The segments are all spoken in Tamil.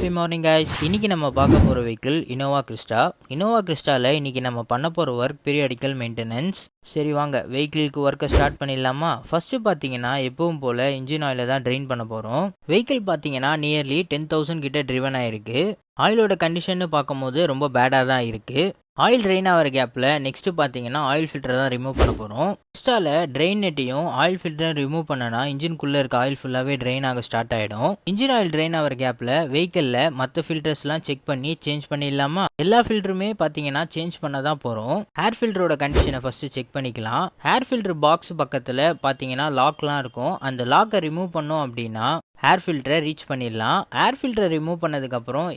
Happy morning guys. இன்னைக்கு நம்ம பார்க்க போகிற வெஹிக்கிள் இனோவா கிறிஸ்டா. இனோவா கிறிஸ்டாவில் இன்னைக்கு நம்ம பண்ண போகிற ஒர்க் பீரியாடிக்கல் மெயின்டெனன்ஸ். சரி வாங்க வெஹிக்கிளுக்கு ஒர்க்கை ஸ்டார்ட் பண்ணிடலாமா. ஃபர்ஸ்ட் பார்த்தீங்கன்னா எப்பவும் போல் இன்ஜின் ஆயிலை தான் ட்ரெயின் பண்ண போகிறோம். வெஹிக்கிள் பார்த்தீங்கன்னா நியர்லி 10,000 கிட்ட ட்ரிவன் ஆயிருக்கு. ஆயிலோட கண்டிஷன்னு பார்க்கும்போது ரொம்ப பேடாக தான் இருக்குது. ஆயில் ட்ரெயின் ஆகிற கேப்பில் நெக்ஸ்ட்டு பார்த்தீங்கன்னா ஆயில் ஃபில்டரை தான் ரிமூவ் பண்ண போகிறோம். கிறிஸ்டாவில் ட்ரெயின் நெட்டையும் ஆயில் ஃபில்டரும் ரிமூவ் பண்ணனா இன்ஜின்குள்ளே இருக்க ஆயில் ஃபுல்லாகவே ட்ரெயின் ஆக ஸ்டார்ட் ஆகிடும். இன்ஜின் ஆயில் ட்ரெயின் ஆகிற கேப்பில் வெஹிக்கிளில் மற்ற ஃபில்டர்ஸ்லாம் செக் பண்ணி சேஞ்ச் பண்ணிடலாமா. எல்லா ஃபில்டருமே பார்த்தீங்கன்னா சேஞ்ச் பண்ண தான் போகிறோம். ஏர் ஃபில்டரோட கண்டிஷனை ஃபஸ்ட்டு செக் பண்ணிக்கலாம். ஏர் ஃபில்டர் பாக்ஸ் பக்கத்தில் பார்த்தீங்கன்னா லாக்லாம் இருக்கும். அந்த லாக்கை ரிமூவ் பண்ணோம் அப்படின்னா ஏர் ஃபில்டரை ரீச் பண்ணிடலாம். ஏர் ஃபில்டரை ரிமூவ் பண்ணதுக்கப்புறம்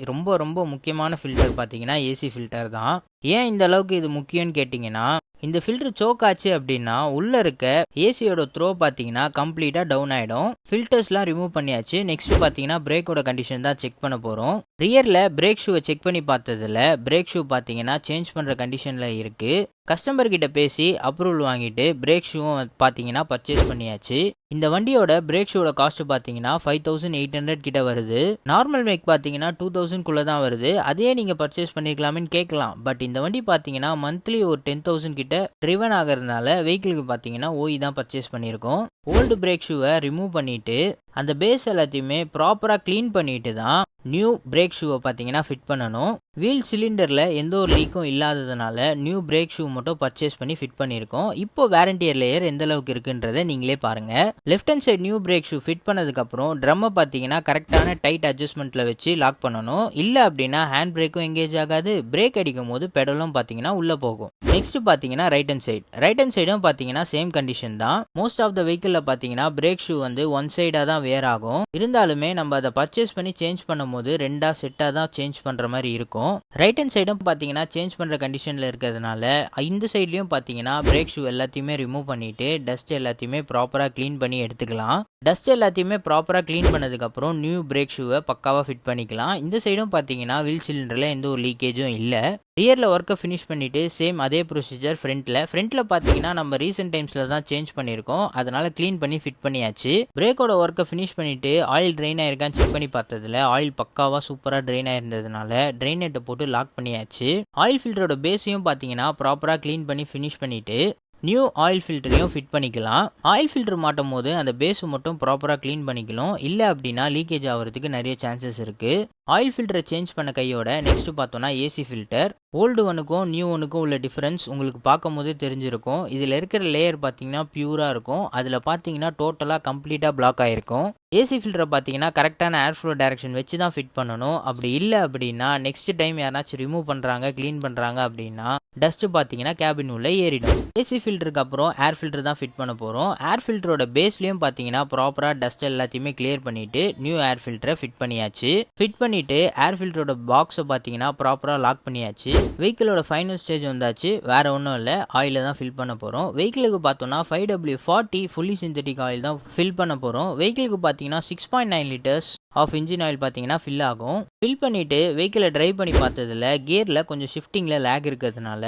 ரொம்ப முக்கியமான ஃபில்டர் பார்த்தீங்கன்னா ஏசி ஃபில்டர் தான். ஏன் இந்த அளவுக்கு இது முக்கியம்னு கேட்டிங்கன்னா, இந்த ஃபில்டர் சோக் ஆச்சு அப்படின்னா உள்ளே இருக்க ஏசியோட த்ரோ பார்த்தீங்கன்னா கம்ப்ளீட்டாக டவுன் ஆகிடும். ஃபில்டர்ஸ்லாம் ரிமூவ் பண்ணியாச்சு. நெக்ஸ்ட் பார்த்தீங்கன்னா பிரேக்கோட கண்டிஷன் தான் செக் பண்ண போகிறோம். ரியரில் பிரேக் ஷூவை செக் பண்ணி பார்த்ததில் பிரேக் ஷூ பார்த்தீங்கன்னா சேஞ்ச் பண்ணுற கண்டிஷனில் இருக்குது. கஸ்டமர் கிட்ட பேசி அப்ரூவல் வாங்கிட்டு பிரேக் ஷூவும் பார்த்தீங்கன்னா பர்ச்சேஸ் பண்ணியாச்சு. இந்த வண்டியோட பிரேக் ஷூவோட காஸ்ட் பார்த்தீங்கன்னா 5,800 கிட்ட வருது. நார்மல் மேக் பார்த்தீங்கன்னா 2,000 தான் வருது. அதே நீங்கள் பர்ச்சேஸ் பண்ணிருக்கலாமேன்னு கேட்கலாம். பட் இந்த வண்டி பார்த்தீங்கன்னா மந்த்லி ஒரு 10,000 கிட்ட ட்ரிவன் ஆகிறதுனால வெஹிக்கிளுக்கு பார்த்தீங்கன்னா ஓய் தான் பர்ச்சேஸ் பண்ணியிருக்கோம். ஓல்டு பிரேக் ஷூவை ரிமூவ் பண்ணிட்டு அந்த பேஸ் எல்லாத்தையுமே ப்ராப்பராக க்ளீன் பண்ணிட்டு தான் நியூ பிரேக் ஷூவை பார்த்தீங்கன்னா ஃபிட் பண்ணணும். வீல் சிலிண்டரில் எந்த ஒரு லீக்கும் இல்லாததுனால நியூ பிரேக் ஷூ மட்டும் பர்ச்சேஸ் பண்ணி ஃபிட் பண்ணியிருக்கோம். இப்போ வாரண்டியர் லேயர் எந்த அளவுக்கு இருக்குன்றதை நீங்களே பாருங்கள். Left hand side new brake shoe fit பண்ணதுக்கப்புறம் ட்ரம்மை பார்த்தீங்கன்னா கரெக்டான டைட் அட்ஜஸ்ட்மெண்ட்டில் வச்சு லாக் பண்ணணும். இல்லை அப்படின்னா ஹேண்ட் பிரேக்கும் எங்கேஜ் ஆகாது. பிரேக் அடிக்கும் போது பெடலும் பார்த்தீங்கன்னா உள்ளே போகும். நெக்ஸ்ட் பார்த்தீங்கன்னா ரைட் ஹேண்ட் சைடும் பார்த்தீங்கன்னா சேம் கண்டிஷன் தான். மோஸ்ட் ஆஃப் த வெஹிக்கிளில் பார்த்தீங்கன்னா பிரேக் ஷூ வந்து ஒன் சைடாக தான் வேர் ஆகும். இருந்தாலுமே நம்ம அதை பர்ச்சேஸ் பண்ணி சேஞ்ச் பண்ணும்போது ரெண்டா செட்டாக தான் சேஞ்ச் பண்ணுற மாதிரி இருக்கும். ரைட் ஹேண்ட் சைடும் பார்த்தீங்கன்னா சேஞ்ச் பண்ணுற கண்டிஷனில் இருக்கிறதுனால இந்த சைட்லையும் பார்த்தீங்கன்னா பிரேக் ஷூ எல்லாத்தையுமே ரிமூவ் பண்ணிட்டு டஸ்ட் எல்லாத்தையுமே ப்ராப்பராக க்ளீன் பண்ணி எடுத்துக்கலாம். டஸ்ட் எல்லாத்தையுமே ப்ராப்பராக க்ளீன் பண்ணதுக்கப்புறம் நியூ பிரேக் ஷூவை பக்காவாக ஃபிட் பண்ணிக்கலாம். இந்த சைடும் பார்த்தீங்கன்னா வீல் சிலிண்டரில் எந்த ஒரு லீக்கேஜும் இல்லை. ரியரில் ஒர்க்கை ஃபினிஷ் பண்ணிவிட்டு சேம் அதே ப்ரொசீஜர் ஃப்ரண்ட்டில் பார்த்தீங்கன்னா நம்ம ரீசெண்ட் டைம்ஸில் தான் சேஞ்ச் பண்ணியிருக்கோம். அதனால் க்ளீன் பண்ணி ஃபிட் பண்ணியாச்சு. பிரேக்கோட ஒர்க்கை ஃபினிஷ் பண்ணிவிட்டு ஆயில் ட்ரெயின் ஆயிருக்கான்னு செக் பண்ணி பார்த்ததில் ஆயில் பக்காவாக சூப்பராக ட்ரெயின் ஆயிருந்ததுனால ட்ரெயின் நெட்டை போட்டு லாக் பண்ணியாச்சு. ஆயில் ஃபில்டரோட பேஸையும் பார்த்தீங்கன்னா ப்ராப்பராக க்ளீன் பண்ணி ஃபினிஷ் பண்ணிவிட்டு நியூ ஆயில் ஃபில்டரையும் ஃபிட் பண்ணிக்கலாம். ஆயில் ஃபில்டர் மாட்டும் போது அந்த பேஸை மட்டும் ப்ராப்பராக க்ளீன் பண்ணிக்கலாம். இல்லை அப்படின்னா லீக்கேஜ் ஆகிறதுக்கு நிறைய சான்சஸ் இருக்குது. ஆயில் ஃபில்டரை சேஞ்ச் பண்ண கையோட நெக்ஸ்ட் பார்த்தோன்னா ஏசி ஃபில்டர். ஓல்டு ஒனுக்கும் நியூ ஒனுக்கும் உள்ள டிஃப்ரென்ஸ் உங்களுக்கு பார்க்கும் போதே தெரிஞ்சிருக்கும். இதில் இருக்கிற லேயர் பார்த்தீங்கன்னா பியூராக இருக்கும். அதில் பார்த்தீங்கன்னா டோட்டலாக கம்ப்ளீட்டாக பிளாக் ஆகிருக்கும். ஏசி ஃபில்டரை பார்த்தீங்கன்னா கரெக்டான ஏர் ஃப்ளோ டைரக்ஷன் வச்சு தான் ஃபிட் பண்ணணும். அப்படி இல்லை அப்படின்னா நெக்ஸ்ட் டைம் யாராச்சும் ரிமூவ் பண்ணுறாங்க க்ளீன் பண்ணுறாங்க அப்படின்னா டஸ்ட்டு பார்த்தீங்கன்னா கேபின் உள்ள ஏறிடும். ஏசி ஃபில்டருக்கு அப்புறம் ஏர் ஃபில்டர் தான் ஃபிட் பண்ண போகிறோம். ஏர் ஃபில்டரோட பேஸ்லேயும் பார்த்தீங்கன்னா ப்ராப்பராக டஸ்ட் எல்லாத்தையுமே கிளியர் பண்ணிவிட்டு நியூ ஏர் ஃபில்டரை ஃபிட் பண்ணியாச்சு. ஃபிட் பண்ணிவிட்டு ஏர் ஃபில்டரோட பாக்ஸை பார்த்தீங்கன்னா ப்ராப்பராக லாக் பண்ணியாச்சு. வெஹிக்கிளோட ஃபைனல் ஸ்டேஜ் வந்தாச்சு. வேறு ஒன்றும் இல்லை, ஆயிலை தான் ஃபில் பண்ண போகிறோம். வெஹிக்கிளுக்கு பார்த்தோன்னா 5W40 ஃபுல்லி சிந்தட்டிக் ஆயில் தான் ஃபில் பண்ண போகிறோம். வெஹிக்கிளுக்கு பார்த்தீங்கன்னா 6.9 லிட்டர்ஸ் ஆஃப் இன்ஜின் ஆயில் பார்த்தீங்கன்னா ஃபில் ஆகும். ஃபில் பண்ணிவிட்டு வெஹிக்கிளை ட்ரைவ் பண்ணி பார்த்ததில் கியரில் கொஞ்சம் ஷிஃப்டிங்கில் லேக் இருக்கிறதுனால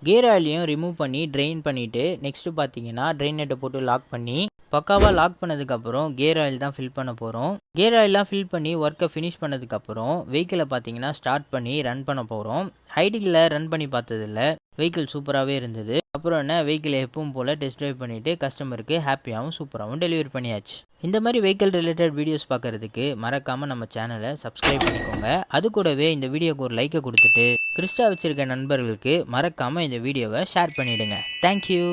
கியர் ஆயிலையும் ரிமூவ் பண்ணி ட்ரெயின் பண்ணிவிட்டு நெக்ஸ்ட்டு பார்த்தீங்கன்னா ட்ரெயின் நெட்டை போட்டு லாக் பண்ணி பக்காவாக லாக் பண்ணதுக்கப்புறம் கியர் ஆயில் தான் ஃபில் பண்ண போகிறோம். கியர் ஆயிலாம் ஃபில் பண்ணி ஒர்க்கை ஃபினிஷ் பண்ணதுக்கப்புறம் வெஹிக்கிளை பார்த்தீங்கன்னா ஸ்டார்ட் பண்ணி ரன் பண்ண போகிறோம். ஹைடில் ரன் பண்ணி பார்த்ததில்ல வெஹிக்கிள் சூப்பராகவே இருந்தது. அப்புறம் என்ன வெஹிக்கிளை எப்பவும் போல் டெஸ்ட் ட்ரைவ் பண்ணிவிட்டு கஸ்டமருக்கு ஹாப்பியாகவும் சூப்பராகவும் டெலிவரி பண்ணியாச்சு. இந்த மாதிரி வெஹிக்கிள் ரிலேட்டட் வீடியோஸ் பார்க்குறதுக்கு மறக்காமல் நம்ம சேனலை சப்ஸ்கிரைப் பண்ணிக்கோங்க. அது கூடவே இந்த வீடியோக்கு ஒரு லைக்கை கொடுத்துட்டு கிறிஸ்டா வச்சிருக்க நண்பர்களுக்கு மறக்காமல் இந்த வீடியோவை ஷேர் பண்ணிவிடுங்க. தேங்க்யூ.